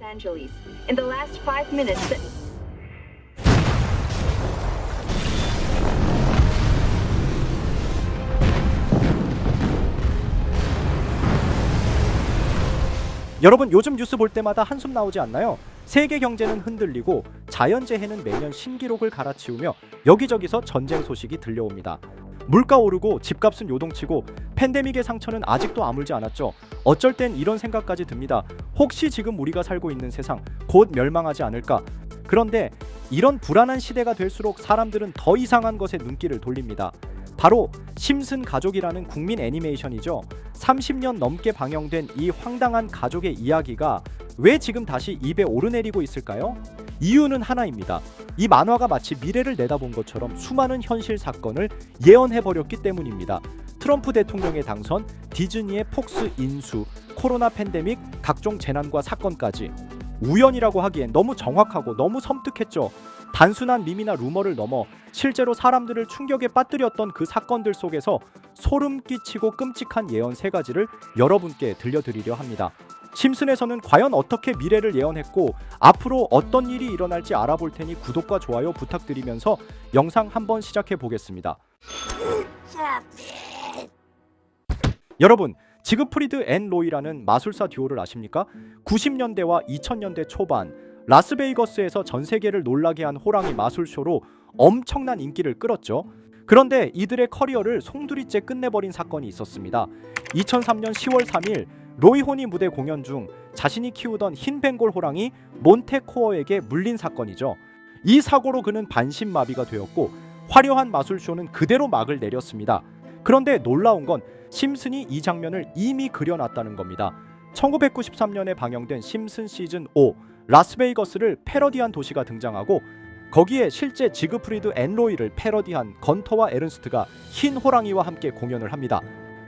Angeles. In the last 5 minutes, 여러분 요즘 뉴스 볼 때마다 한숨 나오지 않나요? 세계 경제는 흔들리고 자연재해는 매년 신기록을 갈아치우며 여기저기서 전쟁 소식이 들려옵니다. 물가 오르고 집값은 요동치고 팬데믹의 상처는 아직도 아물지 않았죠. 어쩔 땐 이런 생각까지 듭니다. 혹시 지금 우리가 살고 있는 세상 곧 멸망하지 않을까? 그런데 이런 불안한 시대가 될수록 사람들은 더 이상한 것에 눈길을 돌립니다. 바로 심슨 가족이라는 국민 애니메이션이죠. 30년 넘게 방영된 이 황당한 가족의 이야기가 왜 지금 다시 입에 오르내리고 있을까요? 이유는 하나입니다. 이 만화가 마치 미래를 내다본 것처럼 수많은 현실 사건을 예언해버렸기 때문입니다. 트럼프 대통령의 당선, 디즈니의 폭스 인수, 코로나 팬데믹, 각종 재난과 사건까지 우연이라고 하기엔 너무 정확하고 너무 섬뜩했죠. 단순한 밈이나 루머를 넘어 실제로 사람들을 충격에 빠뜨렸던 그 사건들 속에서 소름 끼치고 끔찍한 예언 3가지를 여러분께 들려드리려 합니다. 심슨에서는 과연 어떻게 미래를 예언했고 앞으로 어떤 일이 일어날지 알아볼 테니 구독과 좋아요 부탁드리면서 영상 한번 시작해 보겠습니다. 여러분, 지그프리드 앤 로이라는 마술사 듀오를 아십니까? 90년대와 2000년대 초반 라스베이거스에서 전 세계를 놀라게 한 호랑이 마술쇼로 엄청난 인기를 끌었죠. 그런데 이들의 커리어를 송두리째 끝내버린 사건이 있었습니다. 2003년 10월 3일 로이 호니 무대 공연 중 자신이 키우던 흰 벵골 호랑이 몬테코어에게 물린 사건이죠. 이 사고로 그는 반신마비가 되었고 화려한 마술쇼는 그대로 막을 내렸습니다. 그런데 놀라운 건 심슨이 이 장면을 이미 그려놨다는 겁니다. 1993년에 방영된 심슨 시즌 5 라스베이거스를 패러디한 도시가 등장하고 거기에 실제 지그프리드 앤 로이를 패러디한 건터와 에른스트가 흰 호랑이와 함께 공연을 합니다.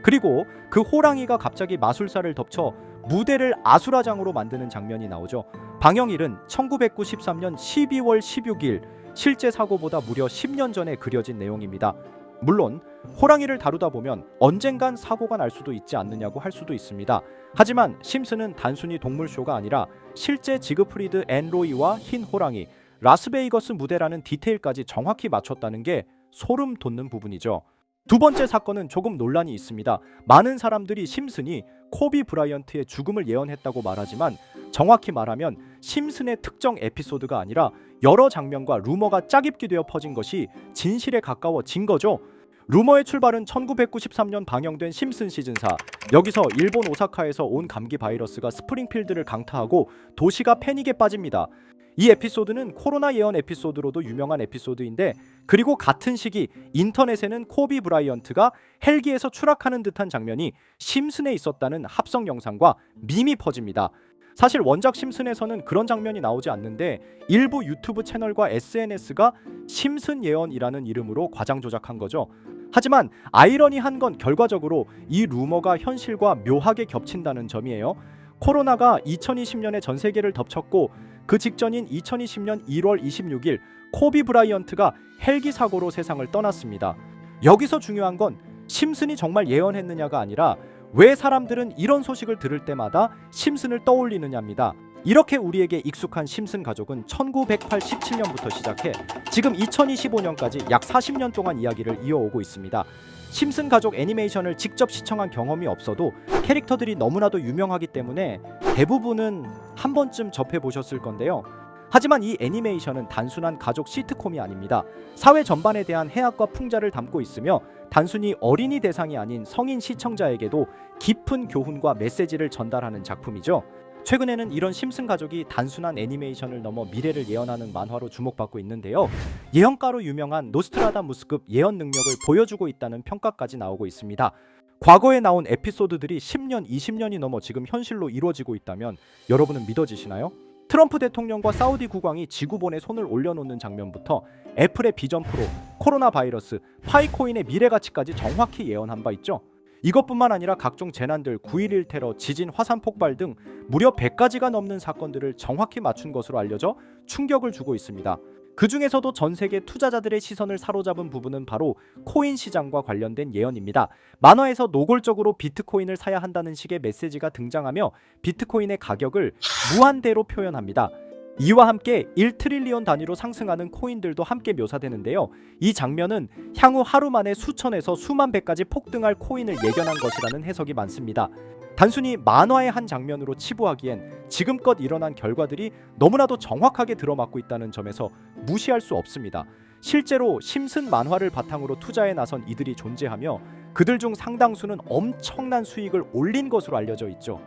그리고 그 호랑이가 갑자기 마술사를 덮쳐 무대를 아수라장으로 만드는 장면이 나오죠. 방영일은 1993년 12월 16일, 실제 사고보다 무려 10년 전에 그려진 내용입니다. 물론 호랑이를 다루다 보면 언젠간 사고가 날 수도 있지 않느냐고 할 수도 있습니다. 하지만 심슨은 단순히 동물쇼가 아니라 실제 지그프리드 앤 로이와 흰 호랑이, 라스베이거스 무대라는 디테일까지 정확히 맞췄다는 게 소름 돋는 부분이죠. 두 번째 사건은 조금 논란이 있습니다. 많은 사람들이 심슨이 코비 브라이언트의 죽음을 예언했다고 말하지만 정확히 말하면 심슨의 특정 에피소드가 아니라 여러 장면과 루머가 짜깁기 되어 퍼진 것이 진실에 가까워진 거죠. 루머의 출발은 1993년 방영된 심슨 시즌4. 여기서 일본 오사카에서 온 감기 바이러스가 스프링필드를 강타하고 도시가 패닉에 빠집니다. 이 에피소드는 코로나 예언 에피소드로도 유명한 에피소드인데, 그리고 같은 시기 인터넷에는 코비 브라이언트가 헬기에서 추락하는 듯한 장면이 심슨에 있었다는 합성 영상과 밈이 퍼집니다. 사실 원작 심슨에서는 그런 장면이 나오지 않는데 일부 유튜브 채널과 SNS가 심슨 예언이라는 이름으로 과장 조작한 거죠. 하지만 아이러니한 건 결과적으로 이 루머가 현실과 묘하게 겹친다는 점이에요. 코로나가 2020년에 전 세계를 덮쳤고 그 직전인 2020년 1월 26일 코비 브라이언트가 헬기 사고로 세상을 떠났습니다. 여기서 중요한 건 심슨이 정말 예언했느냐가 아니라 왜 사람들은 이런 소식을 들을 때마다 심슨을 떠올리느냐입니다. 이렇게 우리에게 익숙한 심슨 가족은 1987년부터 시작해 지금 2025년까지 약 40년 동안 이야기를 이어오고 있습니다. 심슨 가족 애니메이션을 직접 시청한 경험이 없어도 캐릭터들이 너무나도 유명하기 때문에 대부분은 한 번쯤 접해보셨을 건데요. 하지만 이 애니메이션은 단순한 가족 시트콤이 아닙니다. 사회 전반에 대한 해악과 풍자를 담고 있으며 단순히 어린이 대상이 아닌 성인 시청자에게도 깊은 교훈과 메시지를 전달하는 작품이죠. 최근에는 이런 심슨 가족이 단순한 애니메이션을 넘어 미래를 예언하는 만화로 주목받고 있는데요. 예언가로 유명한 노스트라다무스급 예언 능력을 보여주고 있다는 평가까지 나오고 있습니다. 과거에 나온 에피소드들이 10년, 20년이 넘어 지금 현실로 이루어지고 있다면 여러분은 믿어지시나요? 트럼프 대통령과 사우디 국왕이 지구본에 손을 올려놓는 장면부터 애플의 비전 프로, 코로나 바이러스, 파이코인의 미래 가치까지 정확히 예언한 바 있죠. 이것뿐만 아니라 각종 재난들, 9.11 테러, 지진, 화산 폭발 등 무려 100가지가 넘는 사건들을 정확히 맞춘 것으로 알려져 충격을 주고 있습니다. 그 중에서도 전 세계 투자자들의 시선을 사로잡은 부분은 바로 코인 시장과 관련된 예언입니다. 만화에서 노골적으로 비트코인을 사야 한다는 식의 메시지가 등장하며 비트코인의 가격을 무한대로 표현합니다. 이와 함께 1트릴리온 단위로 상승하는 코인들도 함께 묘사되는데요. 이 장면은 향후 하루 만에 수천에서 수만 배까지 폭등할 코인을 예견한 것이라는 해석이 많습니다. 단순히 만화의 한 장면으로 치부하기엔 지금껏 일어난 결과들이 너무나도 정확하게 들어맞고 있다는 점에서 무시할 수 없습니다. 실제로 심슨 만화를 바탕으로 투자에 나선 이들이 존재하며 그들 중 상당수는 엄청난 수익을 올린 것으로 알려져 있죠.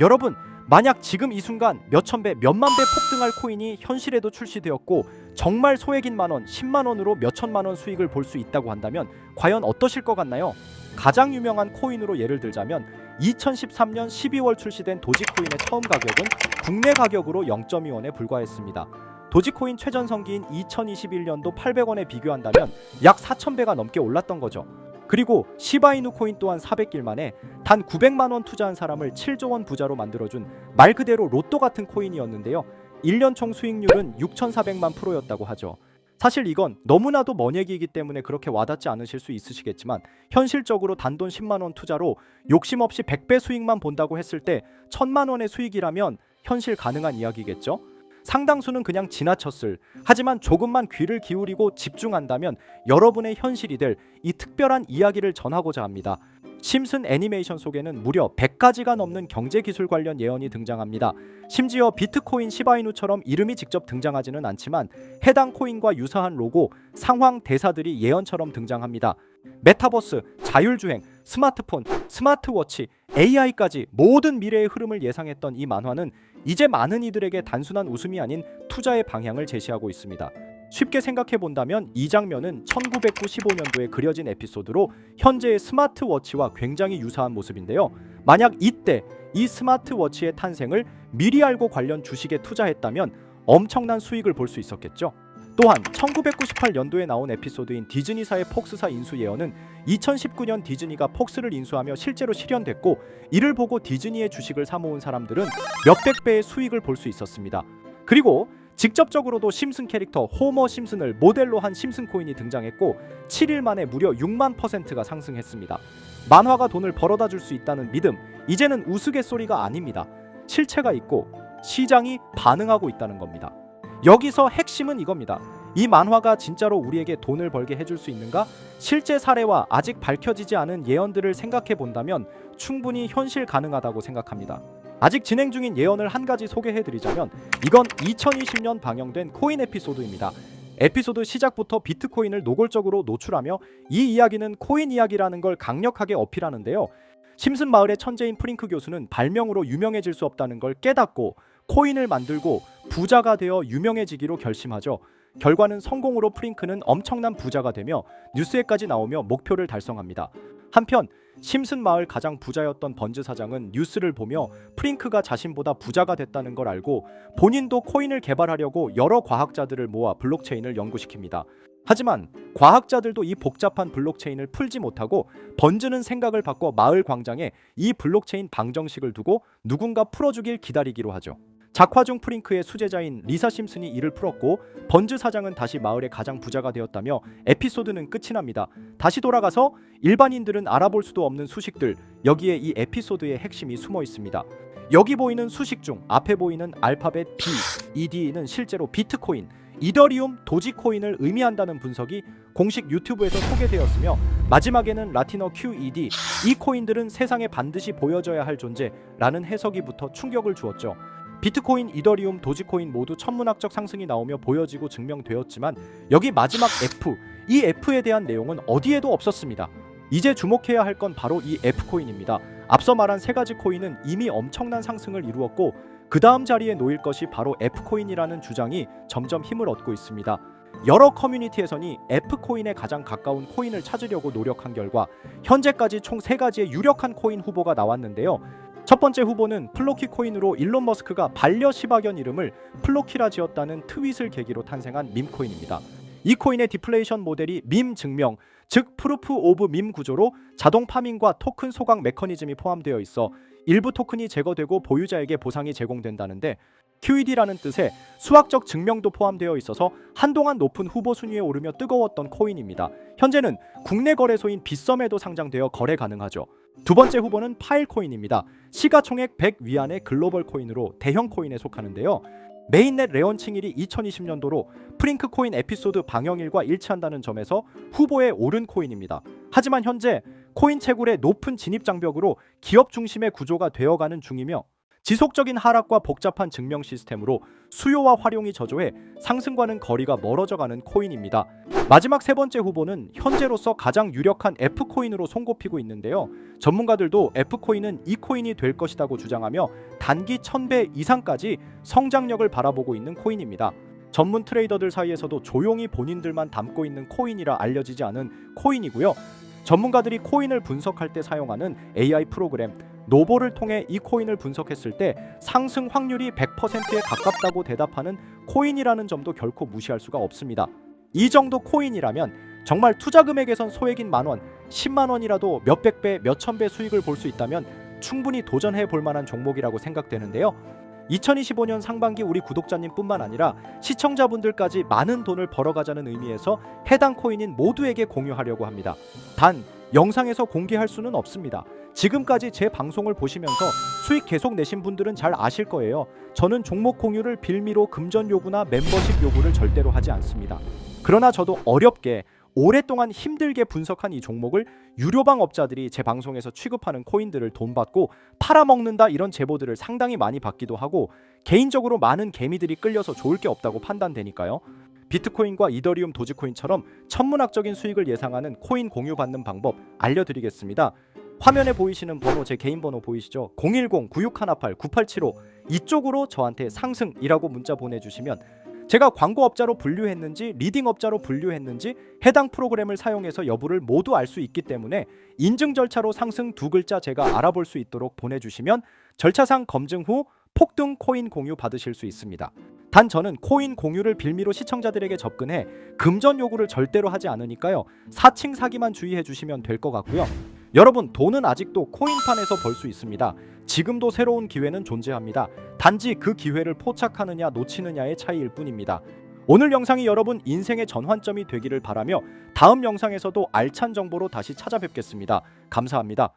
여러분, 만약 지금 이 순간 몇천 배, 몇만 배 폭등할 코인이 현실에도 출시되었고 정말 소액인 만원, 10만원으로 몇천만원 수익을 볼 수 있다고 한다면 과연 어떠실 것 같나요? 가장 유명한 코인으로 예를 들자면 2013년 12월 출시된 도지코인의 처음 가격은 국내 가격으로 0.2원에 불과했습니다. 도지코인 최전성기인 2021년도 800원에 비교한다면 약 4,000배가 넘게 올랐던 거죠. 그리고 시바이누 코인 또한 400일 만에 단 900만원 투자한 사람을 7조원 부자로 만들어준 말 그대로 로또 같은 코인이었는데요. 1년 총 수익률은 6,400만 %였다고 하죠. 사실 이건 너무나도 먼 얘기이기 때문에 그렇게 와닿지 않으실 수 있으시겠지만 현실적으로 단돈 10만원 투자로 욕심 없이 100배 수익만 본다고 했을 때 1,000만원의 수익이라면 현실 가능한 이야기겠죠? 상당수는 그냥 지나쳤을, 하지만 조금만 귀를 기울이고 집중한다면 여러분의 현실이 될 이 특별한 이야기를 전하고자 합니다. 심슨 애니메이션 속에는 무려 100가지가 넘는 경제기술 관련 예언이 등장합니다. 심지어 비트코인 시바이누처럼 이름이 직접 등장하지는 않지만 해당 코인과 유사한 로고, 상황, 대사들이 예언처럼 등장합니다. 메타버스, 자율주행, 스마트폰, 스마트워치, AI까지 모든 미래의 흐름을 예상했던 이 만화는 이제 많은 이들에게 단순한 웃음이 아닌 투자의 방향을 제시하고 있습니다. 쉽게 생각해 본다면 이 장면은 1995년도에 그려진 에피소드로 현재의 스마트워치와 굉장히 유사한 모습인데요. 만약 이때 이 스마트워치의 탄생을 미리 알고 관련 주식에 투자했다면 엄청난 수익을 볼 수 있었겠죠. 또한 1998년도에 나온 에피소드인 디즈니사의 폭스사 인수 예언은 2019년 디즈니가 폭스를 인수하며 실제로 실현됐고 이를 보고 디즈니의 주식을 사모은 사람들은 몇백 배의 수익을 볼 수 있었습니다. 그리고 직접적으로도 심슨 캐릭터 호머 심슨을 모델로 한 심슨 코인이 등장했고 7일 만에 무려 6만 %가 상승했습니다. 만화가 돈을 벌어다 줄 수 있다는 믿음, 이제는 우스갯소리가 아닙니다. 실체가 있고 시장이 반응하고 있다는 겁니다. 여기서 핵심은 이겁니다. 이 만화가 진짜로 우리에게 돈을 벌게 해줄 수 있는가? 실제 사례와 아직 밝혀지지 않은 예언들을 생각해 본다면 충분히 현실 가능하다고 생각합니다. 아직 진행 중인 예언을 한 가지 소개해드리자면 이건 2020년 방영된 코인 에피소드입니다. 에피소드 시작부터 비트코인을 노골적으로 노출하며 이 이야기는 코인 이야기라는 걸 강력하게 어필하는데요. 심슨 마을의 천재인 프링크 교수는 발명으로 유명해질 수 없다는 걸 깨닫고 코인을 만들고 부자가 되어 유명해지기로 결심하죠. 결과는 성공으로 프링크는 엄청난 부자가 되며 뉴스에까지 나오며 목표를 달성합니다. 한편 심슨 마을 가장 부자였던 번즈 사장은 뉴스를 보며 프링크가 자신보다 부자가 됐다는 걸 알고 본인도 코인을 개발하려고 여러 과학자들을 모아 블록체인을 연구시킵니다. 하지만 과학자들도 이 복잡한 블록체인을 풀지 못하고 번즈는 생각을 바꿔 마을 광장에 이 블록체인 방정식을 두고 누군가 풀어주길 기다리기로 하죠. 작화 중 프링크의 수제자인 리사 심슨이 이를 풀었고 번즈 사장은 다시 마을의 가장 부자가 되었다며 에피소드는 끝이 납니다. 다시 돌아가서 일반인들은 알아볼 수도 없는 수식들, 여기에 이 에피소드의 핵심이 숨어 있습니다. 여기 보이는 수식 중 앞에 보이는 알파벳 B, ED는 실제로 비트코인, 이더리움, 도지코인을 의미한다는 분석이 공식 유튜브에서 소개되었으며 마지막에는 라틴어 QED, 이 코인들은 세상에 반드시 보여져야 할 존재라는 해석이부터 충격을 주었죠. 비트코인, 이더리움, 도지코인 모두 천문학적 상승이 나오며 보여지고 증명되었지만 여기 마지막 F, 이 F에 대한 내용은 어디에도 없었습니다. 이제 주목해야 할 건 바로 이 F코인입니다. 앞서 말한 세 가지 코인은 이미 엄청난 상승을 이루었고 그 다음 자리에 놓일 것이 바로 F코인이라는 주장이 점점 힘을 얻고 있습니다. 여러 커뮤니티에서는 F코인에 가장 가까운 코인을 찾으려고 노력한 결과 현재까지 총 3가지의 유력한 코인 후보가 나왔는데요. 첫 번째 후보는 플로키 코인으로 일론 머스크가 반려 시바견 이름을 플로키라 지었다는 트윗을 계기로 탄생한 밈코인입니다. 이 코인의 디플레이션 모델이 밈 증명, 즉 프루프 오브 밈 구조로 자동 파밍과 토큰 소각 메커니즘이 포함되어 있어 일부 토큰이 제거되고 보유자에게 보상이 제공된다는데 QED라는 뜻의 수학적 증명도 포함되어 있어서 한동안 높은 후보 순위에 오르며 뜨거웠던 코인입니다. 현재는 국내 거래소인 빗썸에도 상장되어 거래 가능하죠. 두 번째 후보는 파일코인입니다. 시가총액 100 위안의 글로벌 코인으로 대형 코인에 속하는데요. 메인넷 레언칭일이 2020년도로 프링크 코인 에피소드 방영일과 일치한다는 점에서 후보에 오른 코인입니다. 하지만 현재 코인 채굴의 높은 진입 장벽으로 기업 중심의 구조가 되어가는 중이며 지속적인 하락과 복잡한 증명 시스템으로 수요와 활용이 저조해 상승과는 거리가 멀어져가는 코인입니다. 마지막 세 번째 후보는 현재로서 가장 유력한 F코인으로 손꼽히고 있는데요. 전문가들도 F코인은 이 코인이 될 것이라고 주장하며 단기 1000배 이상까지 성장력을 바라보고 있는 코인입니다. 전문 트레이더들 사이에서도 조용히 본인들만 담고 있는 코인이라 알려지지 않은 코인이고요. 전문가들이 코인을 분석할 때 사용하는 AI 프로그램 노보를 통해 이 코인을 분석했을 때 상승 확률이 100%에 가깝다고 대답하는 코인이라는 점도 결코 무시할 수가 없습니다. 이 정도 코인이라면 정말 투자 금액에선 소액인 만원, 10만원이라도 몇백 배, 몇천 배 수익을 볼 수 있다면 충분히 도전해 볼 만한 종목이라고 생각되는데요. 2025년 상반기 우리 구독자님뿐만 아니라 시청자분들까지 많은 돈을 벌어가자는 의미에서 해당 코인인 모두에게 공유하려고 합니다. 단 영상에서 공개할 수는 없습니다. 지금까지 제 방송을 보시면서 수익 계속 내신 분들은 잘 아실 거예요. 저는 종목 공유를 빌미로 금전 요구나 멤버십 요구를 절대로 하지 않습니다. 그러나 저도 어렵게 오랫동안 힘들게 분석한 이 종목을 유료방 업자들이 제 방송에서 취급하는 코인들을 돈 받고 팔아먹는다 이런 제보들을 상당히 많이 받기도 하고 개인적으로 많은 개미들이 끌려서 좋을 게 없다고 판단되니까요. 비트코인과 이더리움 도지코인처럼 천문학적인 수익을 예상하는 코인 공유 받는 방법 알려드리겠습니다. 화면에 보이시는 번호, 제 개인 번호 보이시죠? 010-9618-9875 이쪽으로 저한테 상승이라고 문자 보내주시면 제가 광고업자로 분류했는지 리딩업자로 분류했는지 해당 프로그램을 사용해서 여부를 모두 알 수 있기 때문에 인증 절차로 상승 두 글자 제가 알아볼 수 있도록 보내주시면 절차상 검증 후 폭등 코인 공유 받으실 수 있습니다. 단 저는 코인 공유를 빌미로 시청자들에게 접근해 금전 요구를 절대로 하지 않으니까요. 사칭 사기만 주의해 주시면 될 것 같고요. 여러분 돈은 아직도 코인판에서 벌 수 있습니다. 지금도 새로운 기회는 존재합니다. 단지 그 기회를 포착하느냐 놓치느냐의 차이일 뿐입니다. 오늘 영상이 여러분 인생의 전환점이 되기를 바라며 다음 영상에서도 알찬 정보로 다시 찾아뵙겠습니다. 감사합니다.